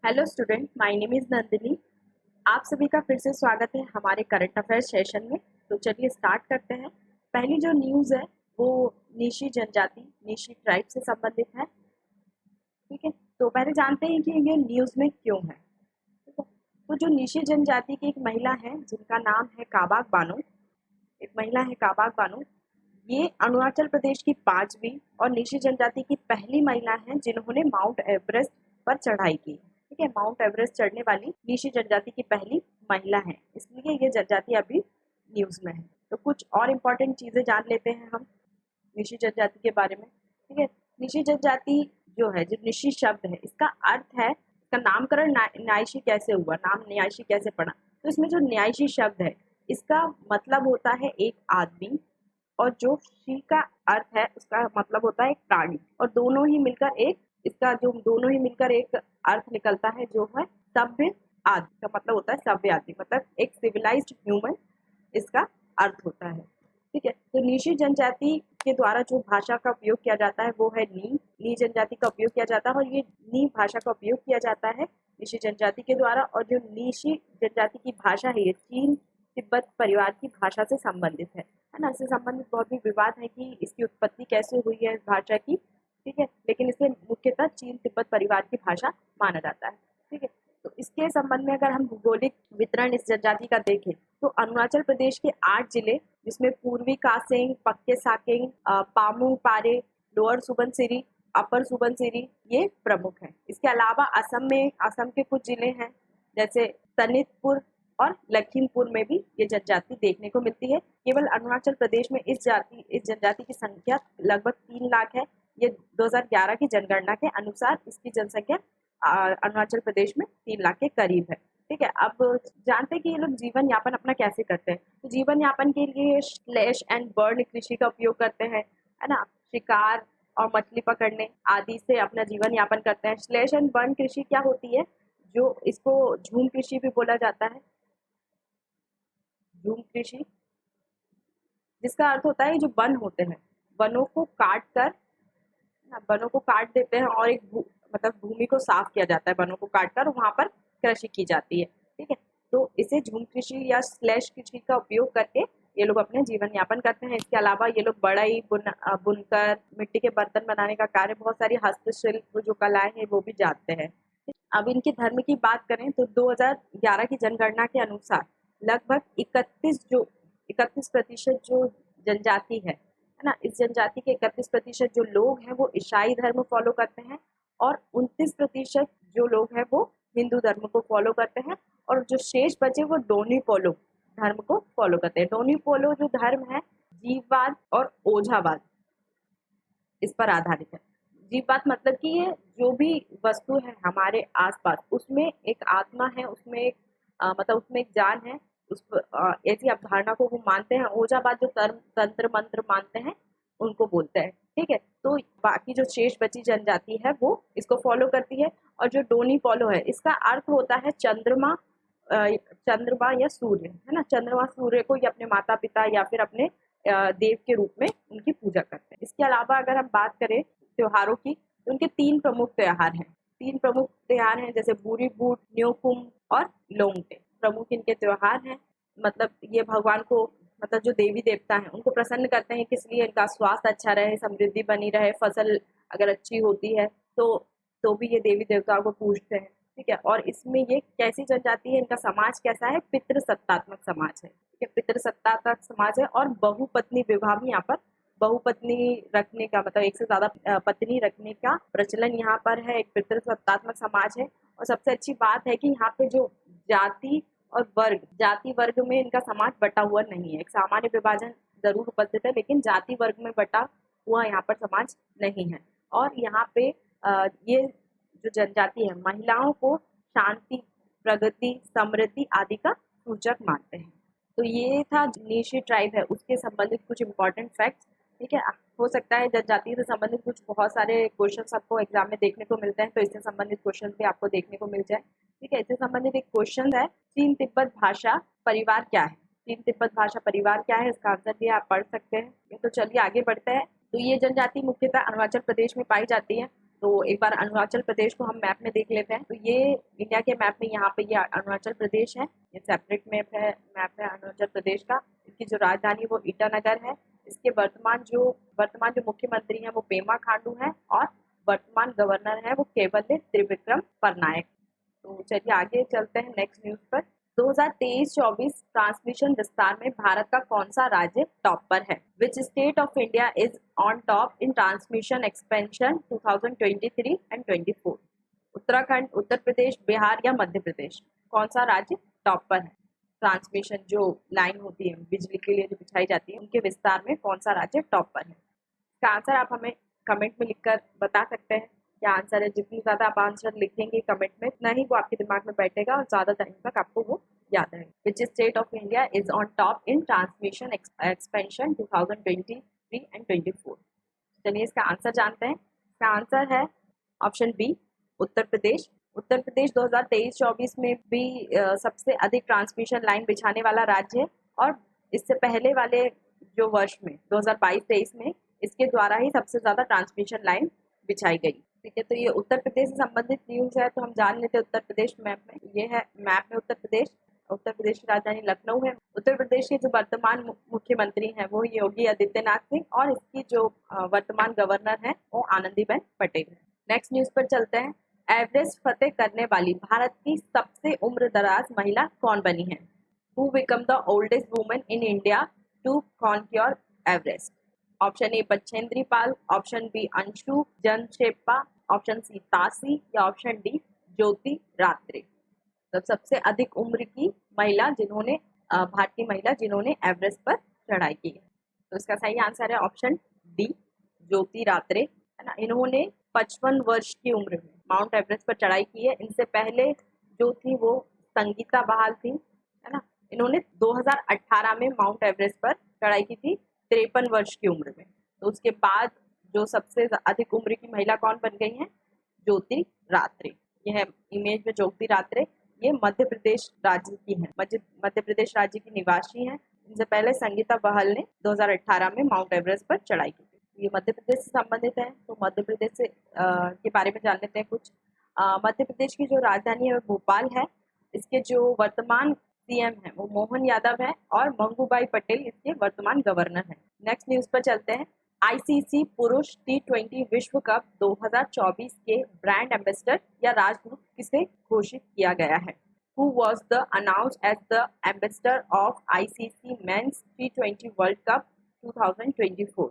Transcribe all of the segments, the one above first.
Hello student, my name is Nandini. आप सभी का फिर से स्वागत है हमारे करंट अफेयर्स सेशन में। तो चलिए स्टार्ट करते हैं। पहली जो न्यूज़ है वो निशी जनजाति, निशी ट्राइब से संबंधित है। ठीक है, तो पहले जानते हैं कि ये न्यूज़ में क्यों है। ठीक है, तो जो निशी जनजाति की एक महिला है जिनका नाम है काबाक बानो, एक महिला है काबाक बानो। ये अरुणाचल प्रदेश की 5वीं और निशी जनजाति की पहली महिला हैं जिन्होंने माउंट एवरेस्ट पर चढ़ाई की। ठीक है, माउंट एवरेस्ट चढ़ने वाली निशी जनजाति की पहली महिला है, इसलिए ये जनजाति अभी न्यूज़ में है। तो कुछ और इम्पोर्टेंट चीज़ें जान लेते हैं हम निशी जनजाति के बारे में। ठीक है, निशी जनजाति जो है, जो निशी शब्द है, इसका अर्थ है, इसका नामकरण न्यायशी कैसे हुआ, नाम न्यायशी कैसे पड़ा। तो इसमें जो न्यायशी शब्द है इसका मतलब होता है एक आदमी, और जो शी का अर्थ है उसका मतलब होता है एक प्राणी, और दोनों ही मिलकर एक अर्थ निकलता है जो है सभ्य आदमी। का मतलब होता है सभ्य आदमी, मतलब एक सिविलाइज्ड ह्यूमन इसका अर्थ होता है। ठीक है, तो निशी जनजाति के द्वारा जो भाषा का उपयोग किया जाता है वो है नी जनजाति का उपयोग किया जाता है, और ये नी भाषा का उपयोग किया जाता है निशी जनजाति के द्वारा। और जो निशी जनजाति की भाषा है ये चीन तिब्बत परिवार की भाषा से संबंधित है ना। इससे संबंधित बहुत भी विवाद है कि इसकी उत्पत्ति कैसे हुई है इस भाषा की। ठीक है, लेकिन इसे मुख्यतः चीन तिब्बत परिवार की भाषा माना जाता है। ठीक है, तो इसके संबंध में अगर हम भौगोलिक वितरण इस जनजाति का देखें तो अरुणाचल प्रदेश के 8 जिले, जिसमें पूर्वी कासेंग, पक्के साकेंग, पामुंग पारे, लोअर सुबनसिरी, अपर सुबनसिरी ये प्रमुख हैं। इसके अलावा असम के कुछ जिले हैं जैसे तनितपुर और लखीमपुर में भी ये जनजाति देखने को मिलती है। केवल अरुणाचल प्रदेश में इस जनजाति की संख्या लगभग 3 लाख है। ये 2011 की जनगणना के अनुसार इसकी जनसंख्या अरुणाचल प्रदेश में 3 लाख के करीब है। ठीक है, अब जानते हैं कि ये लोग जीवन यापन अपना कैसे करते हैं। तो जीवन यापन के लिए स्लैश एंड बर्न कृषि का उपयोग करते हैं, है ना। शिकार और मछली पकड़ने आदि से अपना जीवन यापन करते हैं। स्लैश एंड बर्न कृषि क्या होती है, जो इसको झूम कृषि भी बोला जाता है। झूम कृषि जिसका अर्थ होता है जो वन होते हैं, वनों को काट देते हैं और मतलब भूमि को साफ किया जाता है, वनों को काट कर वहां पर कृषि की जाती है। ठीक है, तो इसे झूम कृषि या स्लैश कृषि का उपयोग करके ये लोग अपने जीवन यापन करते हैं। इसके अलावा ये लोग बढ़ई, बुनकर, मिट्टी के बर्तन बनाने का कार्य, बहुत सारी हस्तशिल्प जो कलाएं हैं वो भी जानते हैं। अब इनके धर्म की बात करें तो 2011 की जनगणना के अनुसार लगभग 31% जो जनजाति है ना, इस जनजाति के 31% जो लोग हैं वो ईसाई धर्म फॉलो करते हैं, और 29% जो लोग हैं वो हिंदू धर्म को फॉलो करते हैं, और जो शेष बचे वो डोनी पोलो धर्म को फॉलो करते हैं। डोनी पोलो जो धर्म है जीववाद और ओझावाद इस पर आधारित है। जीववाद मतलब कि ये जो भी वस्तु है हमारे आसपास उसमें एक आत्मा है, उसमें एक मतलब उसमें एक जान है, ऐसी अवधारणा को वो मानते हैं। ओझावाद जो तंत्र मंत्र मानते हैं उनको बोलते हैं। ठीक है, तो बाकी जो शेष बची जनजाति है वो इसको फॉलो करती है। और जो डोनी फॉलो है इसका अर्थ होता है चंद्रमा या सूर्य, है ना। चंद्रमा सूर्य को ये अपने माता पिता या फिर अपने देव के रूप में उनकी पूजा करते हैं। इसके अलावा अगर हम बात करें त्योहारों की तो उनके 3 प्रमुख त्योहार हैं जैसे बूरी बूट, न्योकुम और लोंगटे। प्रमुख इनके त्योहार हैं। मतलब ये भगवान को, मतलब जो देवी देवता हैं उनको प्रसन्न करते हैं, किस लिए इनका स्वास्थ्य अच्छा रहे, समृद्धि बनी रहे, फसल अगर अच्छी होती है तो भी ये देवी देवताओं को पूजते हैं। ठीक है, और इसमें ये कैसी जनजाति है, इनका समाज कैसा है, पितृसत्तात्मक समाज है। ठीक है, पितृसत्तात्मक समाज है, और बहुपत्नी विवाह भी यहाँ पर, बहुपत्नी रखने का मतलब एक से ज्यादा पत्नी रखने का प्रचलन यहाँ पर है। एक पितृसत्तात्मक समाज है। और सबसे अच्छी बात है कि यहाँ पे जो जाति वर्ग में इनका समाज बटा हुआ नहीं है। एक सामान्य विभाजन जरूर उपस्थित है, लेकिन जाति वर्ग में बटा हुआ यहाँ पर समाज नहीं है। और यहाँ पे ये जो जनजाति है महिलाओं को शांति, प्रगति, समृद्धि आदि का सूचक मानते हैं। तो ये था निशी ट्राइब है उसके संबंधित कुछ इंपॉर्टेंट फैक्ट्स। ठीक है, हो सकता है जनजाति से संबंधित कुछ बहुत सारे क्वेश्चन आपको एग्जाम में देखने को मिलते हैं, तो इससे संबंधित क्वेश्चन भी आपको देखने को मिल जाए। ठीक है, इससे संबंधित एक क्वेश्चन है, चीन तिब्बत भाषा परिवार क्या है। चीन तिब्बत भाषा परिवार क्या है, इसका आंसर भी आप पढ़ सकते हैं। तो चलिए आगे बढ़ते हैं। तो ये जनजाति मुख्यतः अरुणाचल प्रदेश में पाई जाती है। तो एक बार अरुणाचल प्रदेश को हम मैप में देख लेते हैं। तो ये इंडिया के मैप में यहाँ पे ये अरुणाचल प्रदेश है, ये सेपरेट मैप है अरुणाचल प्रदेश का। इसकी जो राजधानी वो ईटानगर है। इसके वर्तमान जो मुख्यमंत्री हैं वो पेमा खांडू हैं और वर्तमान गवर्नर है वो केवल्य त्रिविक्रम परनायक। तो चलिए आगे चलते हैं नेक्स्ट न्यूज पर। 2023-24 ट्रांसमिशन विस्तार में भारत का कौन सा राज्य टॉप पर है? Which state of India is on top in transmission expansion 2023 and 24? Uttarakhand, Uttar Pradesh, Bihar या मध्य प्रदेश? कौन सा राज्य टॉप पर है? ट्रांसमिशन जो लाइन होती है बिजली के लिए जो बिछाई जाती है उनके विस्तार में कौन सा राज्य टॉप पर है? इसका आंसर आप हमें कमेंट में लिखकर बता सकते हैं क्या आंसर है। जितनी ज़्यादा आप आंसर लिखेंगे कमेंट में उतना ही वो आपके दिमाग में बैठेगा और ज़्यादा टाइम तक आपको वो याद रहेगा। विच state of India is on top in transmission expansion 2023 and 24? चलिए इसका आंसर जानते हैं। इसका आंसर है ऑप्शन बी, उत्तर प्रदेश। उत्तर प्रदेश 2023-24 में भी सबसे अधिक ट्रांसमिशन लाइन बिछाने वाला राज्य है और इससे पहले वाले जो वर्ष में 2022-23 में इसके द्वारा ही सबसे ज़्यादा ट्रांसमिशन लाइन बिछाई गई। ठीक है, तो ये उत्तर प्रदेश से संबंधित न्यूज़ है। तो हम जान लेते हैं उत्तर प्रदेश मैप में। ये है मैप में उत्तर प्रदेश। उत्तर प्रदेश की राजधानी लखनऊ है। उत्तर प्रदेश के जो वर्तमान मुख्यमंत्री हैं वो योगी आदित्यनाथ सिंह और इसकी जो वर्तमान गवर्नर है वो आनंदीबेन पटेल है। नेक्स्ट न्यूज़ पर चलते हैं। एवरेस्ट फतेह करने वाली भारत की सबसे उम्रदराज महिला कौन बनी है? Who became the oldest woman in India to conquer Everest? Option A Bachendri Pal, option B Anshu Jamsenpa, option C Tashi या ऑप्शन डी ज्योति रात्रे? तो सबसे अधिक उम्र की महिला जिन्होंने भारतीय महिला जिन्होंने एवरेस्ट पर चढ़ाई की है। तो इसका सही आंसर है ऑप्शन डी ज्योति रात्रे, है ना। इन्होंने 55 वर्ष की उम्र में माउंट एवरेस्ट पर चढ़ाई की है। इनसे पहले जो थी वो संगीता बहाल थी, है ना। इन्होंने 2018 में माउंट एवरेस्ट पर चढ़ाई की थी 53 वर्ष की उम्र में। तो उसके बाद जो सबसे अधिक उम्र की महिला कौन बन गई है? ज्योति रात्रे। यह इमेज में ज्योति रात्रे ये मध्य प्रदेश राज्य की है, मध्य प्रदेश राज्य की निवासी हैं। इनसे पहले संगीता बहल ने 2018 में माउंट एवरेस्ट पर चढ़ाई की थी। ये मध्य प्रदेश से संबंधित है। तो मध्य प्रदेश से के बारे में जान लेते हैं कुछ। मध्य प्रदेश की जो राजधानी है भोपाल है। इसके जो वर्तमान सीएम है वो मोहन यादव है और मंगूभाई पटेल इसके वर्तमान गवर्नर है। नेक्स्ट न्यूज पर चलते हैं। आईसीसी पुरुष T20 विश्व कप 2024 के ब्रांड एम्बेसडर या राजदूत किसे घोषित किया गया है? Who was the announced as the ambassador of ICC Men's T20 World Cup 2024?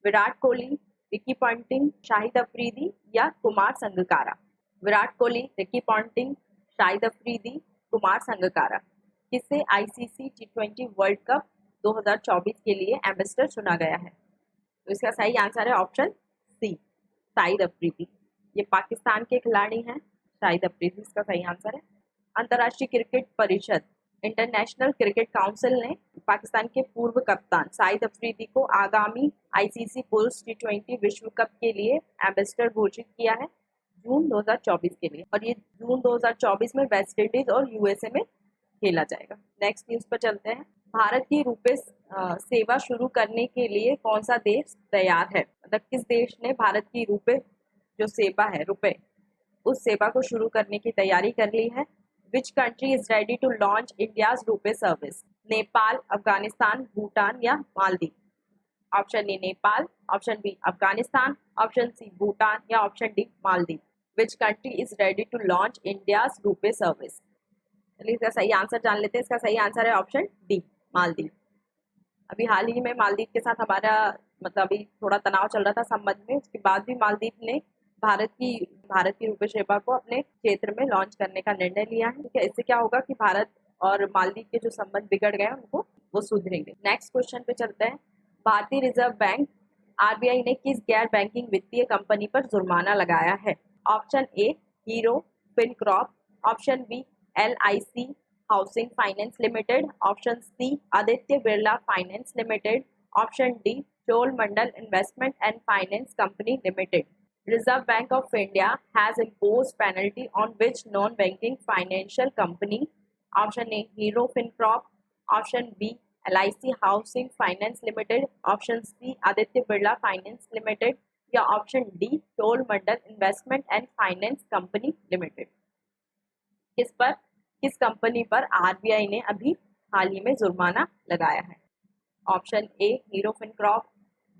Virat Kohli, Ricky Ponting, Shahid Afridi या कुमार संगकारा? विराट कोहली, रिकी पॉन्टिंग, शाहिद अफरीदी, कुमार संगकारा किसे आईसीसी T20 वर्ल्ड कप 2024 के लिए एम्बेसडर चुना गया है? तो इसका सही आंसर है ऑप्शन सी, शाहिद अफरीदी। ये पाकिस्तान के खिलाड़ी हैं शाहिद अफरीदी, इसका सही आंसर है। अंतर्राष्ट्रीय क्रिकेट परिषद इंटरनेशनल क्रिकेट काउंसिल ने पाकिस्तान के पूर्व कप्तान शाहिद अफरीदी को आगामी आईसीसी पुरुष T20 विश्व कप के लिए एम्बेसडर घोषित किया है जून 2024 के लिए, और ये जून 2024 में वेस्ट इंडीज और यूएसए में खेला जाएगा। नेक्स्ट न्यूज पर चलते हैं। भारत की रुपए सेवा शुरू करने के लिए कौन सा देश तैयार है? मतलब किस देश ने भारत की रुपए जो सेवा है रुपए उस सेवा को शुरू करने की तैयारी कर ली है? Which country is ready to launch India's RuPay service? Nepal, Afghanistan, Bhutan या Maldives? Option A Nepal, option B Afghanistan, option C Bhutan या option D Maldives? Which country is ready to launch India's RuPay service? चलिए इसका सही आंसर जान लेते हैं। इसका सही आंसर है ऑप्शन डी मालदीव। अभी हाल ही में मालदीव के साथ हमारा मतलब अभी थोड़ा तनाव चल रहा था संबंध में, उसके बाद भी मालदीव ने भारत की रुपए सेवा को अपने क्षेत्र में लॉन्च करने का निर्णय लिया है। ठीक है, इससे क्या होगा कि भारत और मालदीव के जो संबंध बिगड़ गए उनको वो सुधरेंगे। नेक्स्ट क्वेश्चन पे चलते हैं। भारतीय रिजर्व बैंक आरबीआई ने किस गैर बैंकिंग वित्तीय कंपनी पर जुर्माना लगाया है? Option A hero FinCorp, option B LIC housing finance limited, option C Aditya Birla finance limited, option D Cholamandalam investment and finance company limited. Reserve Bank of India has imposed penalty on which non-banking financial company? Option A Hero FinCorp, option B LIC Housing Finance Limited, option C Aditya Birla Finance Limited, या option D Chola Mandal investment and finance company limited. किस कंपनी पर RBI ने अभी हाल ही में जुर्माना लगाया है? Option A hero FinCorp,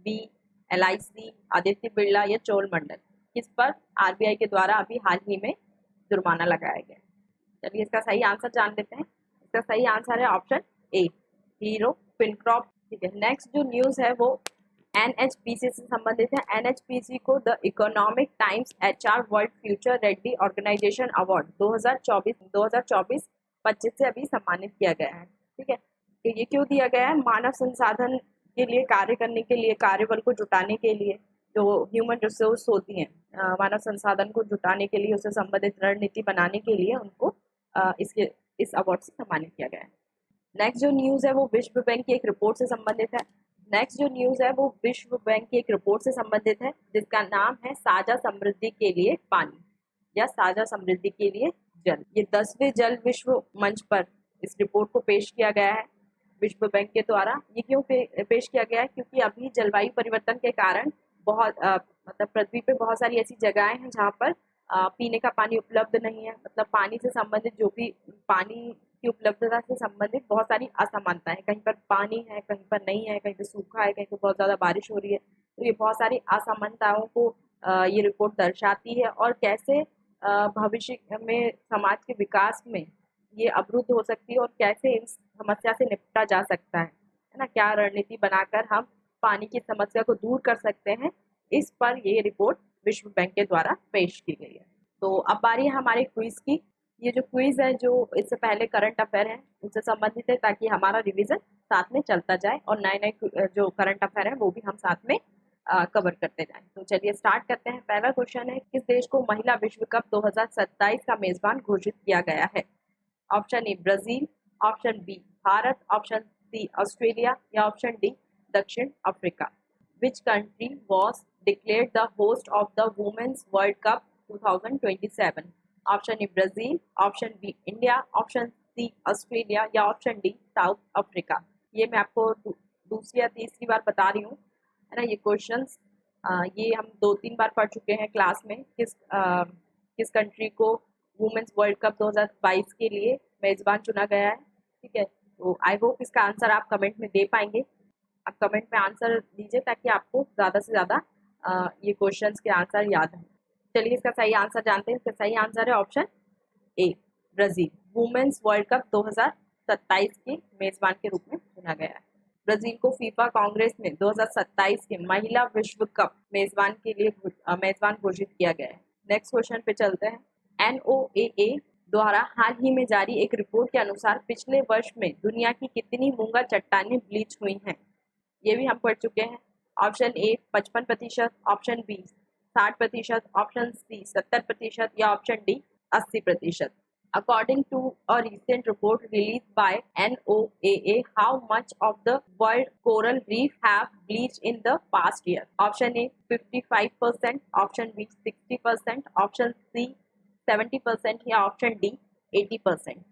B LIC, Aditya Birla या चोल मंडल। किस पर आरबीआई के द्वारा अभी हाल ही में जुर्माना लगाया गया? चलिए इसका सही आंसर जान लेते हैं। इसका सही आंसर है ऑप्शन ए हीरो फिनकॉर्प। ठीक है, नेक्स्ट जो न्यूज है वो एनएचपीसी से संबंधित है। एनएचपीसी को the Economic Times HR world future ready organisation award 2024-25 से अभी सम्मानित किया गया है। ठीक है, तो ये क्यों दिया गया है? मानव संसाधन के लिए कार्य करने के लिए, कार्यबल को जुटाने के लिए, जो ह्यूमन रिसोर्स होती हैं, मानव संसाधन को जुटाने के लिए, उससे संबंधित रणनीति बनाने के लिए उनको इस अवार्ड से सम्मानित किया गया है। नेक्स्ट जो न्यूज़ है वो विश्व बैंक की एक रिपोर्ट से संबंधित है। जिसका नाम है साझा समृद्धि के लिए पानी या साझा समृद्धि के लिए जल। ये 10वें जल विश्व मंच पर इस रिपोर्ट को पेश किया गया है विश्व बैंक के द्वारा। ये क्यों पेश किया गया है? क्योंकि अभी जलवायु परिवर्तन के कारण बहुत मतलब पृथ्वी पे बहुत सारी ऐसी जगहें हैं जहाँ पर पीने का पानी उपलब्ध नहीं है। मतलब पानी से संबंधित जो भी पानी की उपलब्धता से संबंधित बहुत सारी असमानताएं, कहीं पर पानी है, कहीं पर नहीं है, कहीं पर सूखा है, कहीं पर बहुत ज़्यादा बारिश हो रही है। तो ये बहुत सारी असमानताओं को ये रिपोर्ट दर्शाती है और कैसे भविष्य में समाज के विकास में ये अवरुद्ध हो सकती है और कैसे इस समस्या से निपटा जा सकता है ना, क्या रणनीति बनाकर हम पानी की समस्या को दूर कर सकते हैं, इस पर ये रिपोर्ट विश्व बैंक के द्वारा पेश की गई है। तो अब बारी है हमारे क्विज की। ये जो क्विज है जो इससे पहले करंट अफेयर है उससे संबंधित है, ताकि हमारा रिवीजन साथ में चलता जाए और नए नए जो करंट अफेयर है वो भी हम साथ में कवर करते जाएं। तो चलिए स्टार्ट करते हैं। पहला क्वेश्चन है, किस देश को महिला विश्व कप 2027 का मेजबान घोषित किया गया है? Option A Brazil, option B Bharat, option C Australia या ऑप्शन डी दक्षिण Africa. Which country was declared the host of the Women's World Cup 2027? Option A Brazil, option B India, option C Australia या option D South Africa. ये मैं आपको दूसरी या तीसरी बार बता रही हूँ, है ना। ये क्वेश्चंस ये हम 2-3 बार पढ़ चुके हैं क्लास में। किस कंट्री को वुमेन्स वर्ल्ड कप 2022 के लिए मेजबान चुना गया है। ठीक है, तो आई होप इसका आंसर आप कमेंट में दे पाएंगे। आप कमेंट में आंसर दीजिए ताकि आपको ज़्यादा से ज़्यादा ये क्वेश्चंस के आंसर याद हैं। चलिए इसका सही आंसर जानते हैं। इसका सही आंसर है option A Brazil. Women's World Cup 2027 के मेज़बान के रूप में चुना गया है। ब्राज़ील को फीफा कांग्रेस में 2027 के महिला विश्व कप मेज़बान के लिए मेज़बान घोषित किया गया है। नेक्स्ट क्वेश्चन पे चलते हैं। NOAA द्वारा हाल ही में जारी एक रिपोर्ट के अनुसार पिछले वर्ष में दुनिया की कितनी मूंगा चट्टानें ब्लीच हुई हैं? ये भी हम पढ़ चुके हैं। Option A 55%, option B 60%, option C 70% या option D 80%। According to a recent report released by NOAA, how much of the world coral reef have bleached in the past year? Option A 55%, option B 60%, option C 70% या option D 80%।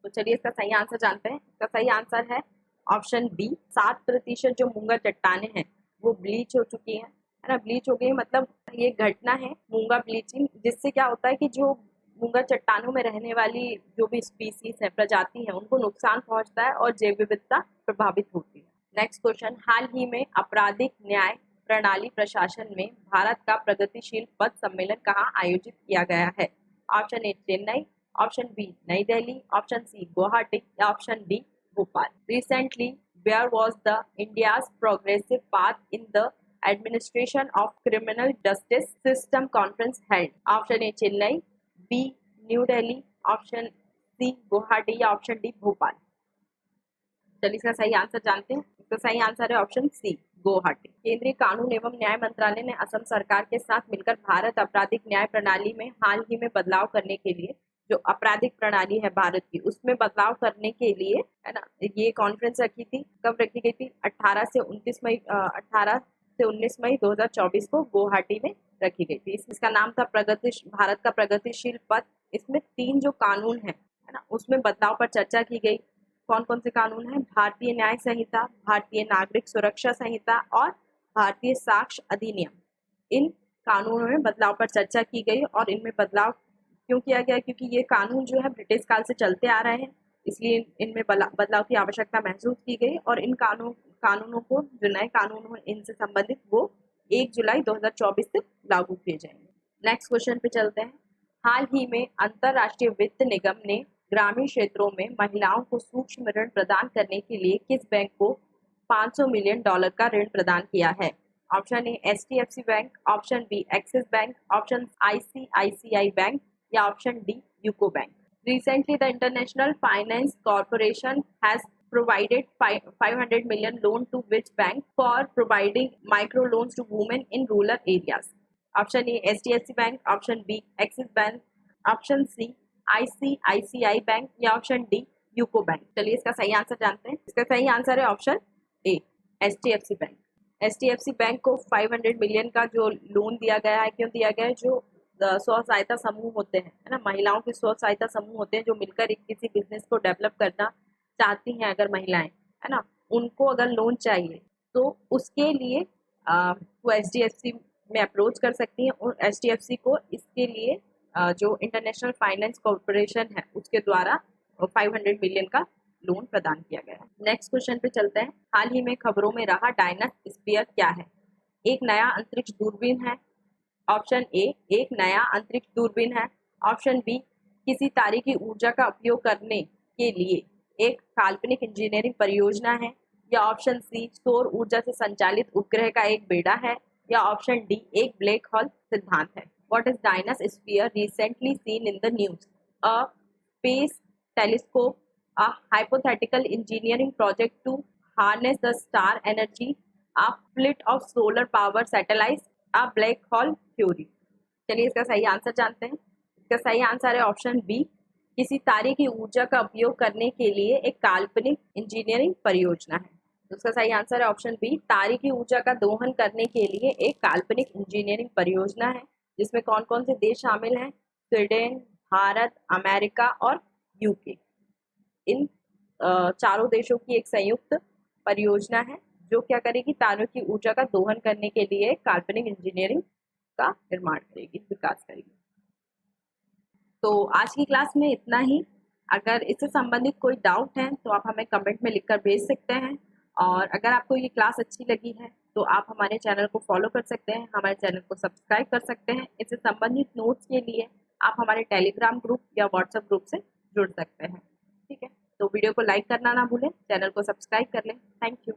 तो चलिए इसका सही answer जानते हैं। इसका सही answer है ऑप्शन बी 7% जो मूंगा चट्टानें हैं वो ब्लीच हो चुकी हैं, है ना। ब्लीच हो गई मतलब ये घटना है मूंगा ब्लीचिंग, जिससे क्या होता है कि जो मूंगा चट्टानों में रहने वाली जो भी स्पीसीज है, प्रजाति है, उनको नुकसान पहुंचता है और जैव विविधता प्रभावित होती है। नेक्स्ट क्वेश्चन, हाल ही में आपराधिक न्याय प्रणाली प्रशासन में भारत का प्रगतिशील पद सम्मेलन कहाँ आयोजित किया गया है? Option A Chennai, option B Nai Delhi, option C Guwahati या option D Bhopal. Recently where was the India's progressive path in the administration of criminal justice system conference held? Option A Chennai, B New Delhi, option C Guwahati या ऑप्शन डी भोपाल। चलिए इसका सही answer जानते हैं। इसका सही answer है ऑप्शन सी गुवाहाटी। केंद्रीय कानून एवं न्याय मंत्रालय ने असम सरकार के साथ मिलकर भारत आपराधिक न्याय प्रणाली में हाल ही में बदलाव करने के लिए, जो आपराधिक प्रणाली है भारत की, उसमें बदलाव करने के लिए, है ना, ये कॉन्फ्रेंस रखी थी। कब रखी गई थी? 18 से 19 मई 2024 को गुवाहाटी में रखी गई थी। इसका नाम था भारत का प्रगतिशील पथ। इसमें 3 जो कानून है ना, उसमें बदलाव पर चर्चा की गई। कौन कौन से कानून हैं? भारतीय न्याय संहिता, भारतीय नागरिक सुरक्षा संहिता और भारतीय साक्ष्य अधिनियम। इन कानूनों में बदलाव पर चर्चा की गई और इनमें बदलाव क्यों किया गया, क्योंकि ये कानून जो है ब्रिटिश काल से चलते आ रहे हैं, इसलिए इनमें बदलाव की आवश्यकता महसूस की गई और इन कानूनों को, जो नए कानून हैं इनसे संबंधित, वो 1 जुलाई 2024 से लागू किए जाएंगे। नेक्स्ट क्वेश्चन पे चलते हैं। हाल ही में अंतरराष्ट्रीय वित्त निगम ने ग्रामीण क्षेत्रों में महिलाओं को सूक्ष्म ऋण प्रदान करने के लिए किस बैंक को $500 मिलियन का ऋण प्रदान किया है? Option A HDFC bank, option B Axis bank, option ICICI bank या option D UCO bank. Recently, the International Finance Corporation has provided 500 million loan to which bank for providing micro loans to women in rural areas? Option A HDFC Bank, Option B Axis Bank, Option C ICICI Bank या option D UCO bank. चलिए इसका सही answer जानते हैं। इसका सही answer है option A HDFC bank. HDFC bank को 500 मिलियन का जो लोन दिया गया है, क्यों दिया गया है? जो स्व सहायता समूह होते हैं, है ना, महिलाओं के स्व सहायता समूह होते हैं जो मिलकर एक किसी बिजनेस को डेवलप करना चाहती हैं, अगर महिलाएं, है ना, उनको अगर लोन चाहिए तो उसके लिए वो HDFC में अप्रोच कर सकती हैं और HDFC को इसके लिए जो इंटरनेशनल फाइनेंस कॉर्पोरेशन है उसके द्वारा 500 मिलियन का लोन प्रदान किया गया है। नेक्स्ट क्वेश्चन पे चलते हैं। हाल ही में खबरों में रहा डायना स्फीयर क्या है? एक नया अंतरिक्ष दूरबीन है, ऑप्शन ए एक नया अंतरिक्ष दूरबीन है, ऑप्शन बी किसी तारीखी ऊर्जा का उपयोग करने के लिए एक काल्पनिक इंजीनियरिंग परियोजना है, या ऑप्शन सी सौर ऊर्जा से संचालित उपग्रह का एक बेड़ा है, या ऑप्शन डी एक ब्लैक होल सिद्धांत है। What is Dyna's sphere recently seen in the news? A space telescope, a hypothetical engineering project to harness the star energy, a fleet of solar power satellites, a black hole theory. चलिए इसका सही answer जानते हैं। इसका सही answer है option B किसी तारीखी ऊर्जा का उपयोग करने के लिए एक काल्पनिक इंजीनियरिंग परियोजना है। तो उसका सही आंसर है ऑप्शन बी तारीखी ऊर्जा का दोहन करने के लिए एक काल्पनिक इंजीनियरिंग परियोजना है, जिसमें कौन कौन से देश शामिल हैं? स्वीडन, भारत, अमेरिका और यूके। इन चारों देशों की एक संयुक्त परियोजना है जो क्या करेगी? तारीखी ऊर्जा का दोहन करने के लिए काल्पनिक इंजीनियरिंग का निर्माण करेगी, विकास करेगी। तो आज की क्लास में इतना ही। अगर इससे संबंधित कोई डाउट है तो आप हमें कमेंट में लिखकर भेज सकते हैं, और अगर आपको ये क्लास अच्छी लगी है तो आप हमारे चैनल को फॉलो कर सकते हैं, हमारे चैनल को सब्सक्राइब कर सकते हैं। इससे संबंधित नोट्स के लिए आप हमारे टेलीग्राम ग्रुप या व्हाट्सएप ग्रुप से जुड़ सकते हैं। ठीक है, तो वीडियो को लाइक करना ना भूलें, चैनल को सब्सक्राइब कर लें। Thank you.